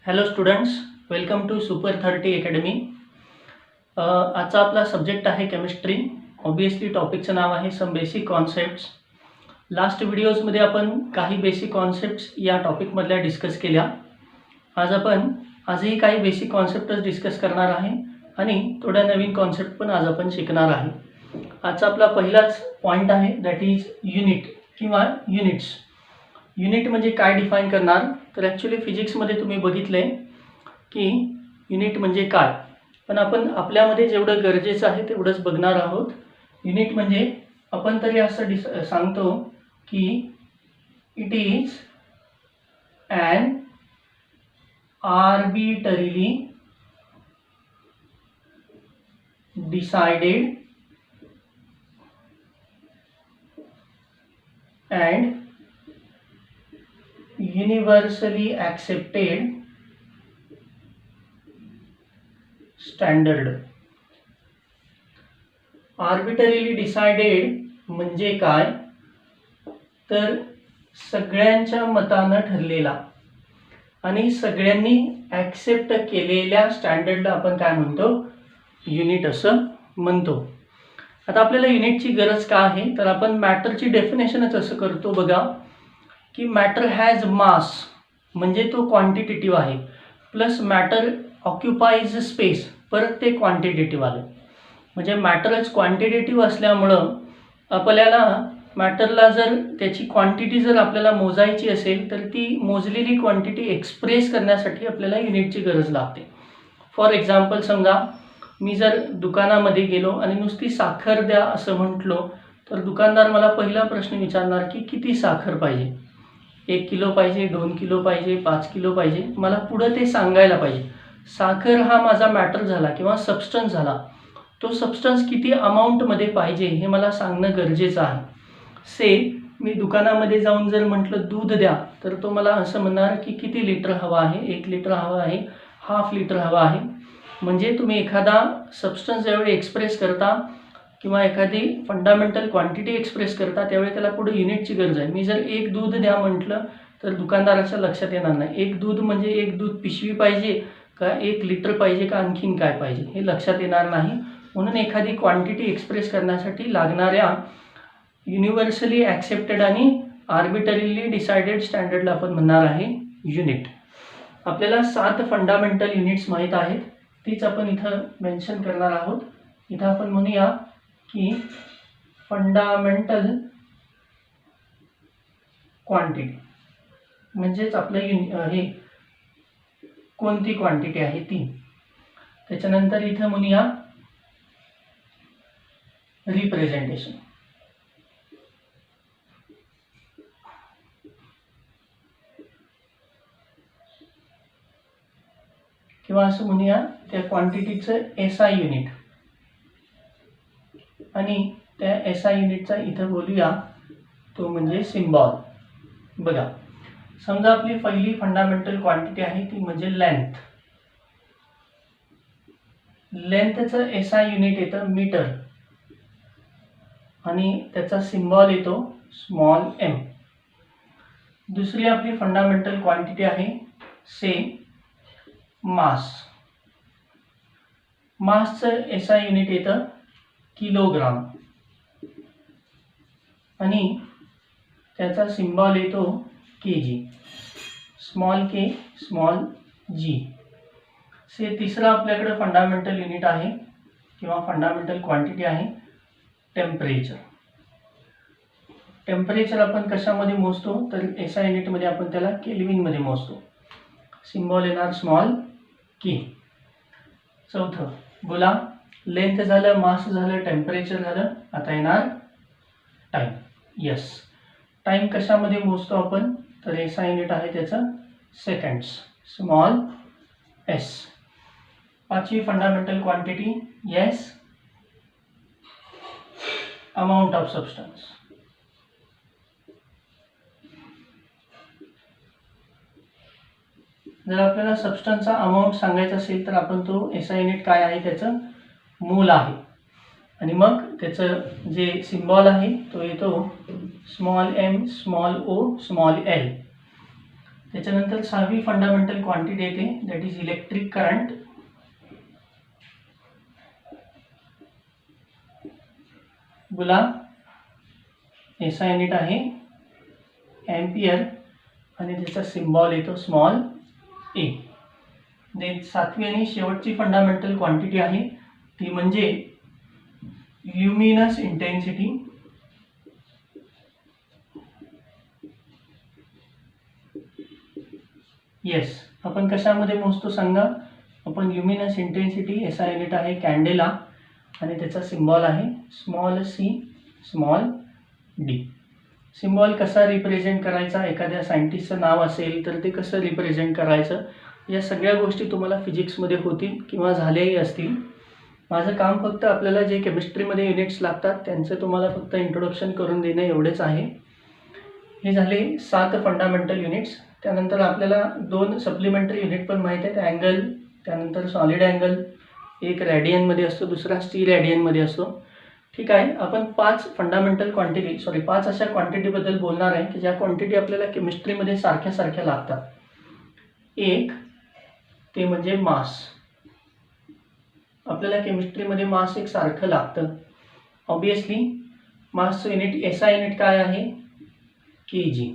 Hello students, welcome to super 30 academy. आजचा आपला subject आहे केमिस्ट्री. ऑब्वियसली टॉपिकचं नाव आहे सम बेसिक कॉन्सेप्ट्स. लास्ट व्हिडिओजमध्ये आपण काही बेसिक कॉन्सेप्ट्स या टॉपिकमधल्या डिस्कस केल्या. आजही काही बेसिक कॉन्सेप्टच डिस्कस करणार आहे आणि थोड्या नवीन कॉन्सेप्ट पण आज आपण शिकणार आहे. आजचा आपला पहिलाच पॉईंट आहे दॅट इज युनिट किंवा युनिट्स. युनिट म्हणजे काय डिफाईन करणार, तर ॲक्च्युली फिजिक्समध्ये तुम्ही बघितलं आहे की युनिट म्हणजे काय, पण आपण आपल्यामध्ये जेवढं गरजेचं आहे तेवढंच बघणार आहोत. युनिट म्हणजे आपण तरी असं सांगतो की it is an arbitrarily decided and universally accepted standard. Arbitrarily decided म्हणजे काय, तर सगळ्यांच्या मतानं ठरलेला आणि सगळ्यांनी ॲक्सेप्ट केलेल्या स्टँडर्डला आपण काय म्हणतो, युनिट असं म्हणतो. आता आपल्याला युनिटची गरज का आहे, तर आपण मॅटरची डेफिनेशनच असं करतो बघा की मॅटर हॅज मास म्हणजे तो क्वांटिटेटिव्ह आहे, प्लस मॅटर ऑक्युपाईज स्पेस, परत ते क्वांटिटेटिव्ह आलं. म्हणजे मॅटरच क्वांटिटेटिव्ह असल्यामुळं आपल्याला मॅटरला जर त्याची क्वांटिटी जर आपल्याला मोजायची असेल तर ती मोजलेली क्वांटिटी एक्सप्रेस करण्यासाठी आपल्याला युनिटची गरज लागते. फॉर एक्झाम्पल, समजा मी जर दुकानामध्ये गेलो आणि नुसती साखर द्या असं म्हटलो तर दुकानदार मला पहिला प्रश्न विचारणार की किती साखर पाहिजे, 1 किलो पाहिजे, 2 किलो पाहिजे, 5 किलो पाहिजे. मला पुढं ते सांगायला पाहिजे. साखर हा माझा मॅटर झाला किंवा सबस्टन्स झाला. तो सबस्टन्स किती अमाऊंटमध्ये पाहिजे हे मला सांगणं गरजेचं आहे. मी दुकानामध्ये जाऊन जर म्हटलं दूध द्या तर तो मला असं म्हणणार की किती लिटर हवा आहे, 1 लिटर हवा आहे, हाफ लिटर हवा आहे. म्हणजे तुम्ही एखादा सबस्टन्स ज्यावेळी एक्सप्रेस करता किंवा एखादी फंडामेंटल क्वांटिटी एक्सप्रेस करता त्यावेळी त्याला पुढे युनिटची गरज आहे. मी जर 1 दूध द्या म्हटलं तर दुकानदाराच्या लक्षात येणार नाही 1 दूध म्हणजे 1 दूध पिशवी पाहिजे का 1 लिटर पाहिजे का आणखीन काय पाहिजे हे लक्षात येणार नाही. म्हणून एखादी क्वांटिटी एक्सप्रेस करण्यासाठी लागणाऱ्या युनिव्हर्सली ॲक्सेप्टेड आणि आर्बिटरीली डिसाइडेड स्टँडर्डला आपण म्हणणार आहे युनिट. आपल्याला 7 फंडामेंटल युनिट्स माहीत आहेत, तीच आपण इथं मेन्शन करणार आहोत. इथं आपण म्हणूया की फंडामेंटल क्वांटिटी म्हणजेच आपलं हे कोणती क्वांटिटी आहे ती. त्याच्यानंतर इथं म्हणूया रिप्रेझेंटेशन. किंवा असं म्हणूया त्या क्वांटिटीचं SI युनिट आणि त्या SI युनिटचा इथं बोलूया तो म्हणजे सिम्बॉल. बघा, समजा आपली पहिली फंडामेंटल क्वांटिटी आहे ती म्हणजे लेंथ. लेंथचं SI युनिट येतं मीटर आणि त्याचा सिम्बॉल येतो स्मॉल m. दुसरी आपली फंडामेंटल क्वांटिटी आहे मास. मासचं SI युनिट येतं किलोग्राम आणि त्याचा सिम्बॉल येतो kg, small k small g. तिसरा आपल्याकडे फंडामेंटल युनिट आहे किंवा फंडामेंटल क्वांटिटी आहे टेम्परेचर. टेम्परेचर आपण कशामध्ये मोजतो, तर SI युनिटमध्ये आपण त्याला केल्विनमध्ये मोजतो. सिम्बॉल येणार स्मॉल k. चौथं बोला, लेंथ झालं, मास झालं, टेम्परेचर झालं, आता येणार टाईम. यस, टाईम कशामध्ये मोजतो आपण, तर SI युनिट आहे त्याचं सेकंड्स, स्मॉल s. पाचवी fundamental quantity amount of substance. जर आपल्याला सबस्टन्सचा अमाऊंट सांगायचा असेल तर आपण तो SI युनिट काय आहे त्याचं मोल आहे आणि मग त्याचं जे सिम्बॉल आहे तो येतो small m small o small l. त्याच्यानंतर 6वी फंडामेंटल क्वांटिटी येते, दॅट इज इलेक्ट्रिक करंट. बोला, एसआय युनिट आहे एम्पियर आणि त्याचा सिम्बॉल येतो स्मॉल ए. देन 7वी आणि शेवटची फंडामेंटल क्वांटिटी आहे ती म्हणजे ल्युमिनस इंटेन्सिटी. येस, आपण कशामध्ये मोजतो सांगा? आपण ल्युमिनस इंटेन्सिटी, एसआय युनिट आहे कॅन्डेला आणि त्याचा सिम्बॉल आहे small C small D. Symbol कसा रिप्रेझेंट करायचा, एखाद्या सायंटिस्टचं नाव असेल तर ते कसं रिप्रेझेंट करायचं, या सगळ्या गोष्टी तुम्हाला फिजिक्समध्ये होतील किंवा झाल्याही असतील. माझं काम फक्त आपल्याला जे केमिस्ट्रीमध्ये युनिट्स लागतात त्यांचं तुम्हाला फक्त इंट्रोडक्शन करून देणं एवढेच आहे. हे झाले 7 फंडामेंटल युनिट्स. त्यानंतर आपल्याला 2 सप्लिमेंटरी युनिट पण माहीत आहेत, अँगल, त्यानंतर सॉलिड अँगल, एक रॅडियनमध्ये असतो, दुसरा स्टी रॅडियनमध्ये असतो. ठीक आहे, आपण 5 फंडामेंटल क्वांटिटी 5 अशा क्वांटिटीबद्दल बोलणार आहे की ज्या क्वांटिटी आपल्याला केमिस्ट्रीमध्ये सारख्या लागतात. एक ते म्हणजे मास. आपल्याला केमिस्ट्रीमध्ये मास एक सारखं लागतं. ऑब्वियसली मासचं युनिट, एसआय युनिट काय आहे? केजी.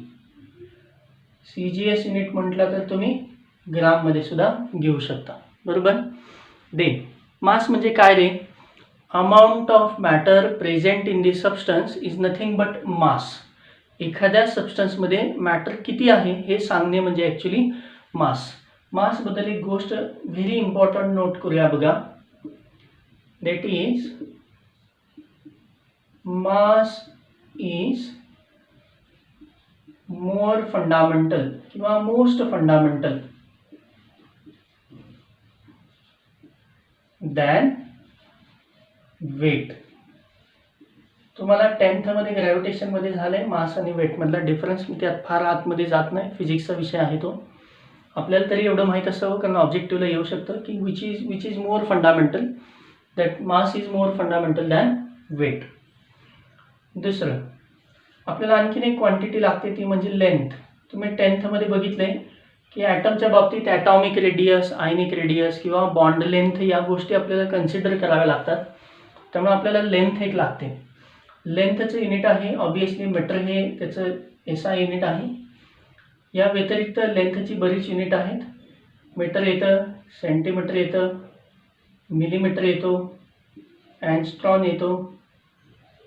सीजीएस युनिट म्हटलं तर तुम्ही ग्राममध्ये सुद्धा घेऊ शकता, बरोबर. देन मास म्हणजे काय रे? Amount of matter present in the substance is nothing but mass. एखाद्या सबस्टन्समध्ये मॅटर किती आहे हे सांगणे म्हणजे ॲक्च्युली मास. मासबद्दल एक गोष्ट व्हेरी इम्पॉर्टंट नोट करूया बघा, that is mass is more fundamental किंवा मोस्ट फंडामेंटल दॅन वेट. तुम्हाला 10th मध्ये ग्रॅव्हिटेशनमध्ये झालंय मास आणि वेटमधला डिफरन्स. मी त्यात फार आतमध्ये जात नाही, फिजिक्सचा विषय आहे तो. आपल्याला तरी एवढं माहीत असावं कारण ऑब्जेक्टिव्हला येऊ शकतं की which is more fundamental, that mass is more fundamental than weight. दुसरं आपल्याला आणखीन एक क्वांटिटी लागते ती म्हणजे लेंथ. तुम्ही 10th मध्ये बघितलंय की ॲटमच्या बाबतीत ॲटॉमिक रेडियस, आयनिक रेडियस किंवा बॉन्ड लेंथ या गोष्टी आपल्याला कन्सिडर कराव्या लागतात. त्यामुळे आपल्याला लेंथ एक लागते. लेंथचं युनिट आहे ऑब्वियसली मीटर, हे त्याचं एसआय युनिट आहे. या व्यतिरिक्त लेंथची बरीच युनिट आहेत. मीटर येतं, सेंटीमीटर येतं, मिलीमीटर येतो, अँगस्ट्रॉम येतो,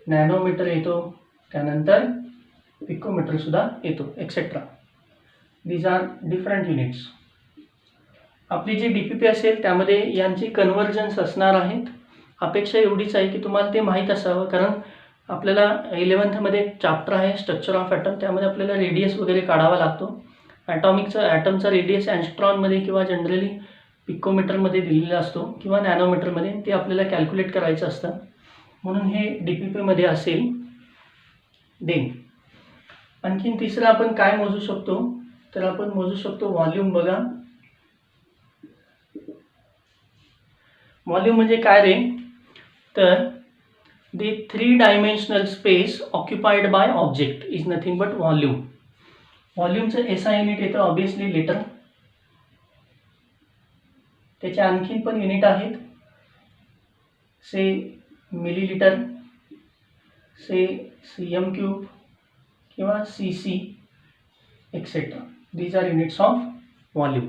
नॅनोमीटर येतो, त्यानंतर पिकोमीटरसुद्धा येतो, etcetera. These are different units. आपली जी DPP असेल त्यामध्ये यांची कन्व्हर्जन्स असणार आहेत. अपेक्षा एवढीच आहे की तुम्हाला ते माहीत असावं, कारण आपल्याला 11th मध्ये एक चॅप्टर आहे स्ट्रक्चर ऑफ ॲटम, त्यामध्ये आपल्याला रेडियस वगैरे काढावा लागतो. ॲटमचा रेडियस अँगस्ट्रॉममध्ये किंवा जनरली पिकोमीटरमध्ये दिलेला असतो किंवा नॅनोमीटरमध्ये, ते आपल्याला कॅल्क्युलेट करायचं असतं, म्हणून हे DPP मध्ये असेल. देन आणखीन तिसरं आपण काय मोजू शकतो, तर आपण मोजू शकतो व्हॉल्यूम. बघा, व्हॉल्यूम म्हणजे काय रे? तर the 3 dimensional space occupied by object is nothing but volume. व्हॉल्यूमचं एसआय युनिट येतं ऑब्वियसली लिटर. त्याचे आणखीन पण युनिट आहेत, से मिलीलिटर, से cm³ किंवा cc etcetera. These are units of volume.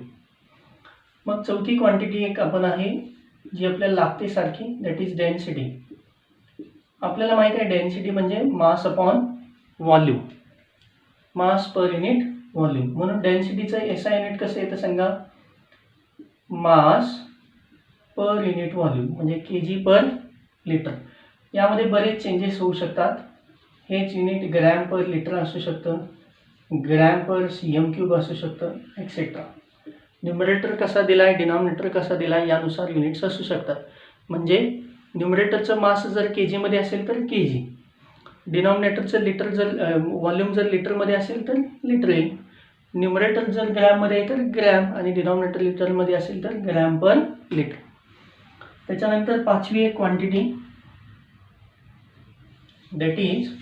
मग चौथी क्वांटिटी एक आपण आहे जी आपल्याला लागते सारखी, दॅट इज डेन्सिटी. आपल्याला माहीत आहे डेन्सिटी म्हणजे मास अपॉन व्हॉल्यूम, मास पर युनिट व्हॉल्यूम. म्हणून डेन्सिटीचं एसआय युनिट कसं येतं सांगा? मास पर युनिट व्हॉल्यूम म्हणजे kg पर लिटर. यामध्ये बरेच चेंजेस होऊ शकतात. हेच युनिट ग्रॅम पर लिटर असू शकतं, ग्रॅम पर cm³ असू शकतं, एक्सेट्रा. न्यूमरेटर कसा दिला आहे, डिनॉमिनेटर कसा दिला आहे, यानुसार युनिट्स असू शकतात. म्हणजे न्यूमरेटरचं मास जर kgमध्ये असेल तर kg, डिनॉमिनेटरचं लिटर जर व्हॉल्यूम जर लिटरमध्ये असेल तर लिटर येईल. न्यूमरेटर जर ग्रॅममध्ये आहे तर ग्रॅम आणि डिनॉमिनेटर लिटरमध्ये असेल तर ग्रॅम पर लिटर. त्याच्यानंतर 5वी एक क्वांटिटी, दॅट इज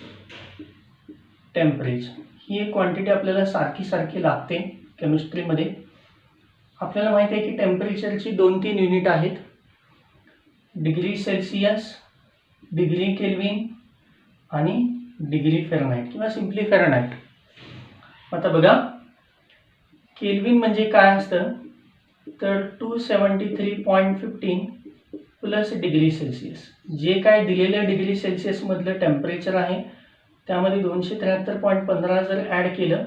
टेम्परेचर. ही एक क्वांटिटी आपल्याला सारखी लागते केमिस्ट्रीमध्ये आपल्याला माहिती आहे की टेम्परेचरची 2-3 युनिट आहेत, डिग्री सेल्सिअस, डिग्री केल्विन आणि डिग्री फॅरनहाइट किंवा सिम्पली फॅरनहाइट. आता बघा, केल्विन म्हणजे काय असतं तर 273.15 प्लस डिग्री सेल्सिअस. जे काय दिलेलं डिग्री सेल्सिअसमधलं टेम्परेचर आहे त्यामध्ये 273.15 जर ॲड केलं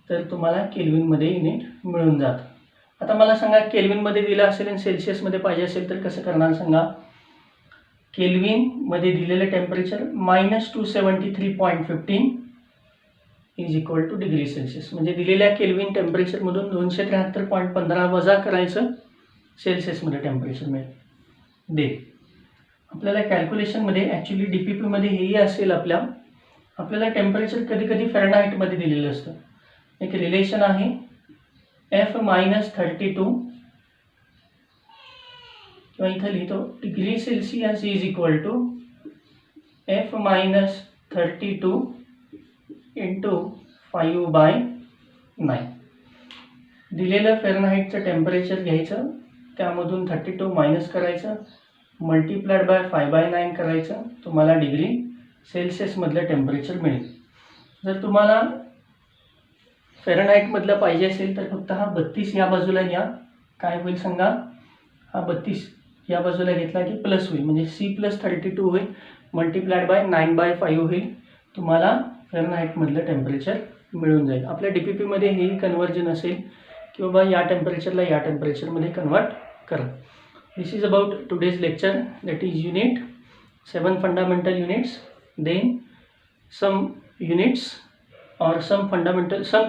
तर तुम्हाला केल्विनमध्ये युनिट मिळून जातं. आता मला सांगा, केल्विनमध्ये दिलं असेल आणि सेल्सिअसमध्ये पाहिजे असेल तर कसं करणार सांगा. केल्विनमध्ये दिलेलं temperature -273.15 is equal two degree Celsius. म्हणजे दिलेल्या केल्विन टेम्परेचरमधून 273.15 वजा करायचं, सेल्सिअसमध्ये टेम्परेचर मिळेल. दे आपल्याला कॅल्क्युलेशनमध्ये ॲक्च्युली DPPमध्ये हेही असेल, आपल्याला टेम्परेचर कधी कधी फॅरनहाइटमध्ये दिलेलं असतं. एक रिलेशन आहे F-32 किंवा इथं लिहितो degree Celsius is equal to F-32 into 5/9. दिलेलं फॅरनहाइटचं टेम्परेचर घ्यायचं, त्यामधून 32 मायनस करायचं, मल्टिप्लाइड बाय 5/9 करायचं, तुम्हाला डिग्री सेल्सिअसमधलं टेम्परेचर मिळेल. जर तुम्हाला फॅरनहाइटमधलं पाहिजे असेल तर फक्त हा 32 या बाजूला घ्या. काय होईल सांगा, हा 32 या बाजूला घेतला की प्लस होईल, म्हणजे C+32 होईल, मल्टिप्लाइड बाय 9/5 होईल, तुम्हाला फॅरनहाइटमधलं टेम्परेचर मिळून जाईल. आपल्या DPPमध्ये हेही कन्वर्जन असेल की बाबा या टेम्परेचरला या टेम्परेचरमध्ये कन्वर्ट करा. This is about today's lecture, that is unit 7 fundamental units, then some units और सम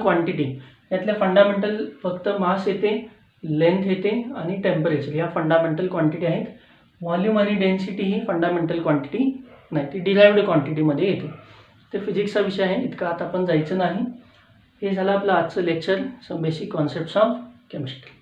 क्वांटिटी. यातल्या फंडामेंटल फक्त मास येते, लेंथ येते आणि टेम्परेचर या फंडामेंटल क्वांटिटी आहेत. व्हॉल्यूम आणि डेन्सिटी ही फंडामेंटल क्वांटिटी नाही, ती डिराइव्ड क्वांटिटीमध्ये येते. ते फिजिक्सचा विषय आहे, इतका आता आपण जायचं नाही. हे झालं आपलं आजचं lecture, some basic concepts of chemistry.